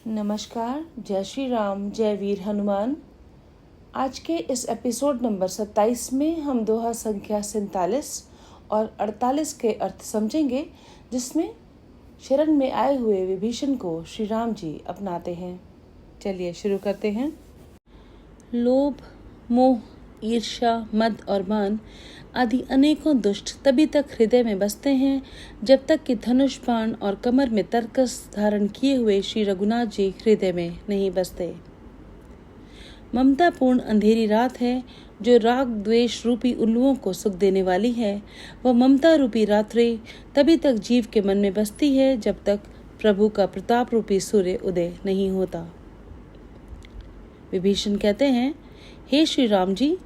नमस्कार, जय श्री राम, जय वीर हनुमान। आज के इस एपिसोड नंबर 27 में हम दोहा संख्या 47 और 48 के अर्थ समझेंगे, जिसमें शरण में आए हुए विभीषण को श्री राम जी अपनाते हैं। चलिए शुरू करते हैं। लोभ, मोह, ईर्ष्या, मद और मान आदि अनेकों दुष्ट तभी तक हृदय में बसते हैं जब तक कि धनुष बाण और कमर में तरकस धारण किए हुए श्री रघुनाथ जी हृदय में नहीं बसते। ममतापूर्ण अंधेरी रात है जो राग द्वेष रूपी उल्लुओं को सुख देने वाली है। वह ममता रूपी रात्रि तभी तक जीव के मन में बसती है जब तक प्रभु का प्रताप रूपी सूर्य उदय नहीं होता। विभीषण कहते हैं, हे श्री राम जी,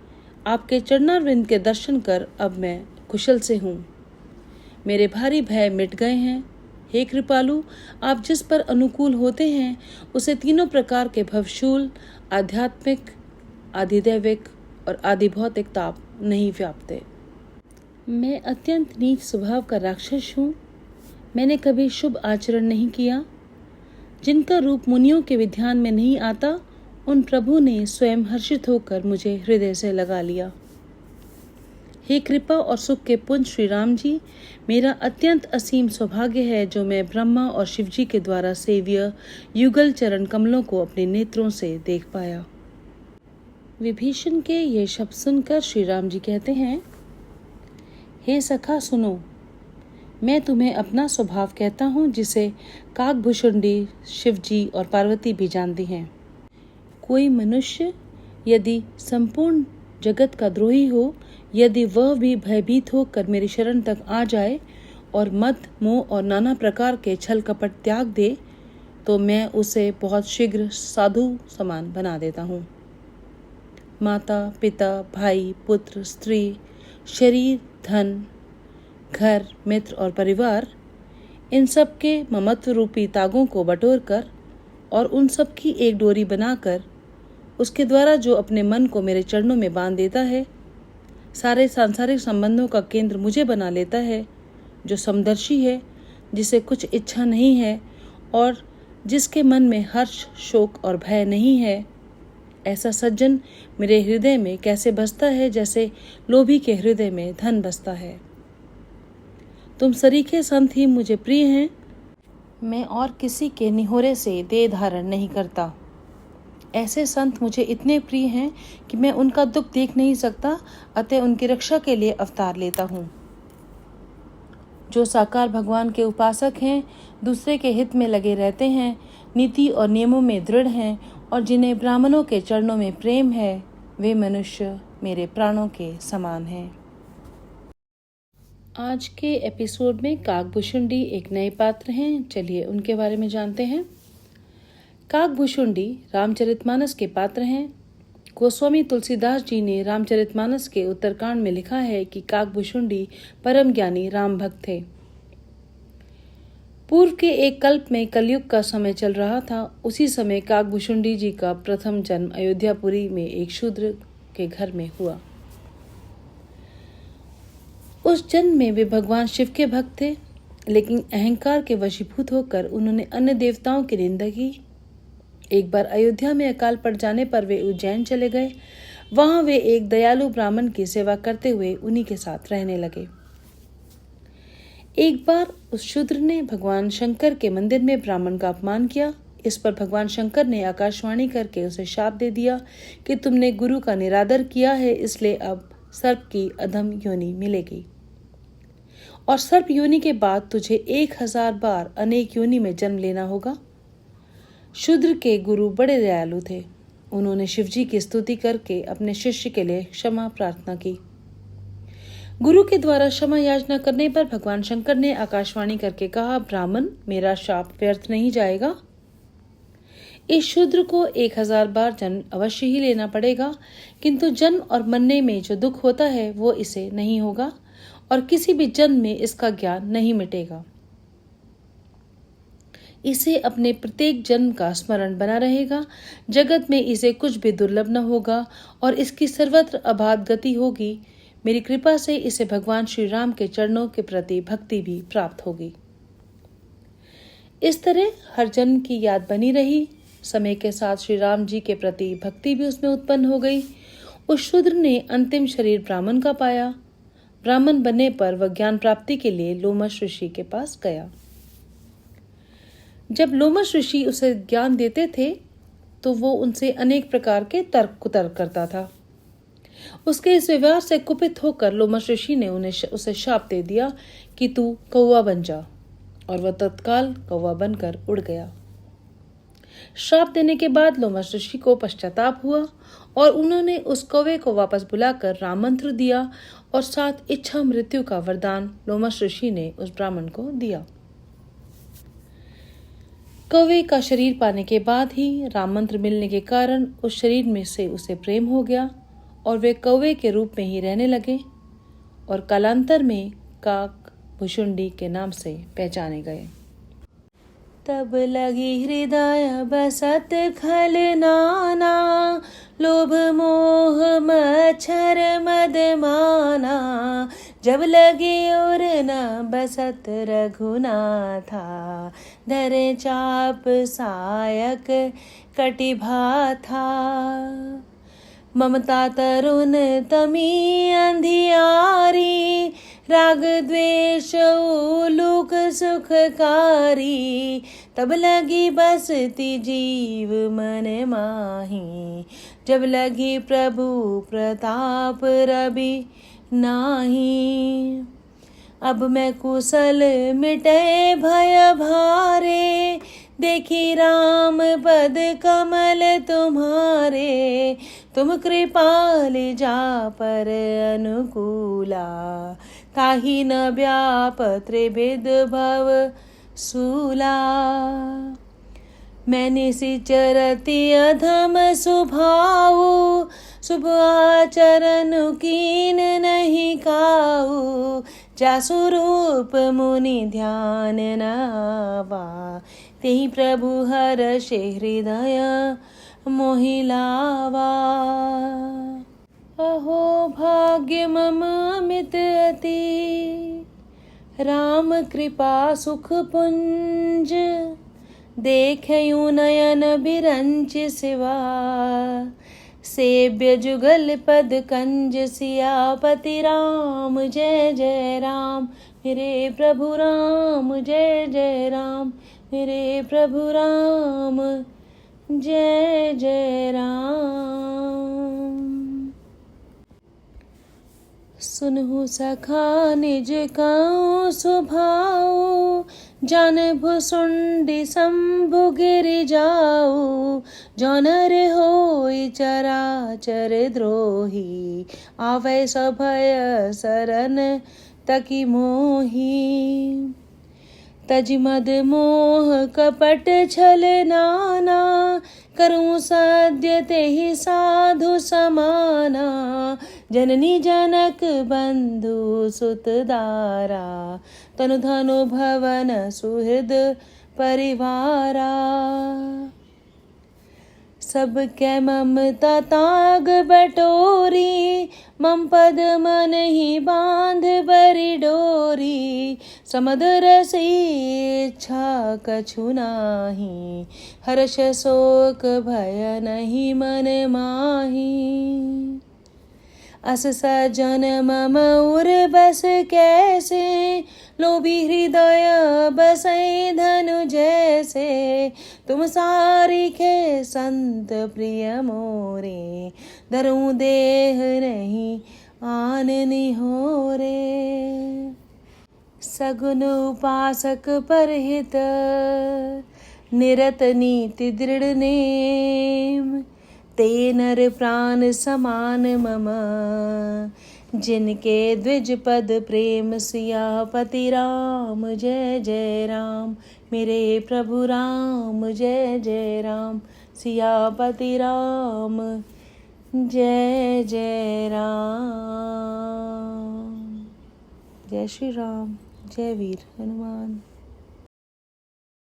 आपके चरणारविंद के दर्शन कर अब मैं कुशल से हूँ। मेरे भारी भय मिट गए हैं। हे कृपालु, आप जिस पर अनुकूल होते हैं उसे तीनों प्रकार के भवशूल, आध्यात्मिक, आधिदैविक और आदि भौतिक ताप नहीं व्यापते। मैं अत्यंत नीच स्वभाव का राक्षस हूँ। मैंने कभी शुभ आचरण नहीं किया। जिनका रूप मुनियों के विध्यान में नहीं आता, उन प्रभु ने स्वयं हर्षित होकर मुझे हृदय से लगा लिया। हे कृपा और सुख के पुंज श्री राम जी, मेरा अत्यंत असीम सौभाग्य है जो मैं ब्रह्मा और शिव जी के द्वारा सेव्य युगल चरण कमलों को अपने नेत्रों से देख पाया। विभीषण के ये शब्द सुनकर श्री राम जी कहते हैं, हे सखा सुनो, मैं तुम्हें अपना स्वभाव कहता हूँ जिसे काकभूषुंडी, शिव जी और पार्वती भी जानती हैं। कोई मनुष्य यदि संपूर्ण जगत का द्रोही हो, यदि वह भी भयभीत होकर मेरी शरण तक आ जाए और मद, मोह और नाना प्रकार के छल कपट त्याग दे, तो मैं उसे बहुत शीघ्र साधु समान बना देता हूँ। माता, पिता, भाई, पुत्र, स्त्री, शरीर, धन, घर, मित्र और परिवार, इन सब के ममत्व रूपी तागों को बटोर कर और उन सब की एक डोरी बनाकर उसके द्वारा जो अपने मन को मेरे चरणों में बांध देता है, सारे सांसारिक संबंधों का केंद्र मुझे बना लेता है, जो समदर्शी है, जिसे कुछ इच्छा नहीं है और जिसके मन में हर्ष, शोक और भय नहीं है, ऐसा सज्जन मेरे हृदय में कैसे बसता है जैसे लोभी के हृदय में धन बसता है। तुम सरीखे संत ही मुझे प्रिय हैं। मैं और किसी के निहोरे से देह धारण नहीं करता। ऐसे संत मुझे इतने प्रिय हैं कि मैं उनका दुख देख नहीं सकता, अतः उनकी रक्षा के लिए अवतार लेता हूँ। जो साकार भगवान के उपासक हैं, दूसरे के हित में लगे रहते हैं, नीति और नियमों में दृढ़ हैं और जिन्हें ब्राह्मणों के चरणों में प्रेम है, वे मनुष्य मेरे प्राणों के समान हैं। आज के एपिसोड में काकभूषुंडी एक नए पात्र हैं। चलिए उनके बारे में जानते हैं। काकभूषुंडी रामचरितमानस के पात्र हैं। गोस्वामी तुलसीदास जी ने रामचरितमानस के उत्तरकांड में लिखा है कि काकभूषुंडी परम ज्ञानी राम भक्त थे। पूर्व के एक कल्प में कलयुग का समय चल रहा था। उसी समय काकभूषुंडी जी का प्रथम जन्म अयोध्यापुरी में एक शूद्र के घर में हुआ। उस जन्म में वे भगवान शिव के भक्त थे, लेकिन अहंकार के वशीभूत होकर उन्होंने अन्य देवताओं की निंदा की। एक बार अयोध्या में अकाल पड़ जाने पर वे उज्जैन चले गए। वहां वे एक दयालु ब्राह्मण की सेवा करते हुए उन्हीं के साथ रहने लगे। एक बार उस शूद्र ने भगवान शंकर के मंदिर में ब्राह्मण का अपमान किया। इस पर भगवान शंकर ने आकाशवाणी करके उसे शाप दे दिया कि तुमने गुरु का निरादर किया है, इसलिए अब सर्प की अधम योनि मिलेगी और सर्प योनि के बाद तुझे 1000 बार अनेक योनि में जन्म लेना होगा। शूद्र के गुरु बड़े दयालु थे। उन्होंने शिवजी की स्तुति करके अपने शिष्य के लिए क्षमा प्रार्थना की। गुरु के द्वारा क्षमा याचना करने पर भगवान शंकर ने आकाशवाणी करके कहा, ब्राह्मण, मेरा शाप व्यर्थ नहीं जाएगा। इस शूद्र को 1000 बार जन्म अवश्य ही लेना पड़ेगा, किंतु जन्म और मरने में जो दुख होता है वो इसे नहीं होगा और किसी भी जन्म में इसका ज्ञान नहीं मिटेगा। इसे अपने प्रत्येक जन्म का स्मरण बना रहेगा। जगत में इसे कुछ भी दुर्लभ न होगा और इसकी सर्वत्र अबाध गति होगी। मेरी कृपा से इसे भगवान श्री राम के चरणों के प्रति भक्ति भी प्राप्त होगी। इस तरह हर जन्म की याद बनी रही। समय के साथ श्री राम जी के प्रति भक्ति भी उसमें उत्पन्न हो गई। उस शूद्र ने अंतिम शरीर ब्राह्मण का पाया। ब्राह्मण बनने पर वह ज्ञान प्राप्ति के लिए लोमश ऋषि के पास गया। जब लोमश ऋषि उसे ज्ञान देते थे तो वो उनसे अनेक प्रकार के तर्क कुतर्क करता था। उसके इस व्यवहार से कुपित होकर लोमश ऋषि ने उसे शाप दे दिया कि तू कौवा बन जा, और वह तत्काल कौवा बनकर उड़ गया। श्राप देने के बाद लोमश ऋषि को पश्चाताप हुआ और उन्होंने उस कौवे को वापस बुलाकर राम मंत्र दिया और 7 इच्छा मृत्यु का वरदान लोमश ऋषि ने उस ब्राह्मण को दिया। कौवे का शरीर पाने के बाद ही राम मंत्र मिलने के कारण उस शरीर में से उसे प्रेम हो गया और वे कौवे के रूप में ही रहने लगे और कालांतर में काक भुशुंडी के नाम से पहचाने गए। तब लगी हृदय बसत खल नाना, लोभ मोह मच्छर मद माना। जब लगे और न बसत रघुनाथा, धरे चाप सायक कटिभा था। ममता तरुण तमी अंधियारी, राग द्वेष उलूक सुखकारी। तब लगी बसती जीव मन माही, जब लगी प्रभु प्रताप रवि नाही। अब मैं कुशल मिटे भय भारे, देखी राम पद कमल तुम्हारे। तुम कृपाल जा पर अनुकूला, ताहि न व्याप त्रिविध भव सूला। मैंने सिचरति अधम सुभाऊ, शुभ आचरण कीन नहीं काऊ। जासु रूप मुनि ध्यान न आवा, तेहि प्रभु हर्षे हृदय मोहि लावा। अहो भाग्य मम अमित अति, राम कृपा सुख पुंज। देखयूं नयन बिरंच सिवा, सेव्य जुगल पद कंज। सियापति राम जय जय राम, मेरे प्रभु राम जय जय राम, मेरे प्रभु राम जय जय राम। सुनहु सखा निज कऊँ सुभाऊ, जान भुसुंडी शंभु गिर जाऊ। जौनर होई चराचर द्रोही, आवे सभय शरण तकी मोही। तज मद मोह कपट छल नाना, करूं सद्य तेहि साधु समाना। जननी जनक बंधु सुत दारा, तनु धनु भवन सुहृद परिवारा। सब कै ममता ताग बटोरी, मम पद मन ही बांध बरी डोरी। समदर से इच्छा कछु नाही, हर्ष शोक भय नहीं मन माही। अस सजन मम उर बस कैसे, लोभी हृदय बसई धनु जैसे। तुम सारिखे संत प्रिय मोरे, धरूं देह नहीं आन निहोरे। सगुन उपासक परहित, निरत नीति दृढ़ नेम। ते नर प्राण समान मम, जिनके द्विज पद प्रेम। सियापति राम जय जय राम, मेरे प्रभु राम जय जय राम। सियापति राम जय जय राम। जय श्री राम, जय वीर हनुमान।